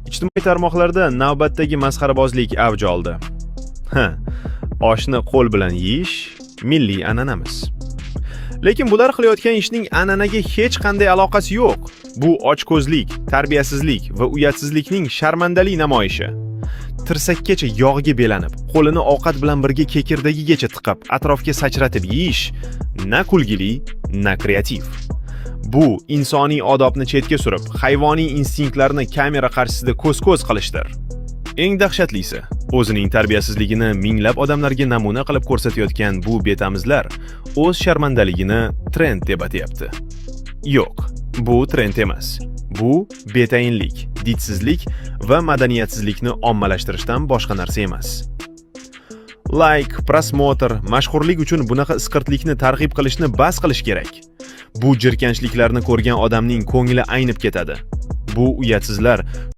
Ijtimoiy tarmoqlarda navbatdagi masxarabozlik avj oldi. Oshni qo'l bilan yeyish milliy an'anamiz. Lekin bular qilayotgan ishning an'anaga hech qanday aloqasi yo'q. Bu ochko'zlik, tarbiyasizlik va uyatsizlikning sharmandali namoyishi. Tirsakkacha yog'ga belanib, qo'lini ovqat bilan birga kekirdagigacha tiqib, atrofga sachratib yeyish na kulgili, na kreativ. Bu insoniy odobni chetga surib, hayvoniy instinktlarni kamera qarshisida ko'z-ko'z qilishdir. Eng dahshatlisi, o'zining tarbiyasizligini minglab odamlarga namuna qilib ko'rsatayotgan bu betamizlar o'z sharmandaligini trend deb atayapti. Yo'q, bu trend emas. Bu betayinlik, didsizlik va madaniyatsizlikni ommalashtirishdan boshqa narsa emas. Like, prosmotr, mashhurlik uchun bunaqa isqirtlikni targ'ib qilishni bas qilish kerak. Bu jirkanchliklarni ko'rgan odamning ko'ngli aynib ketadi. Bu uyatsizlar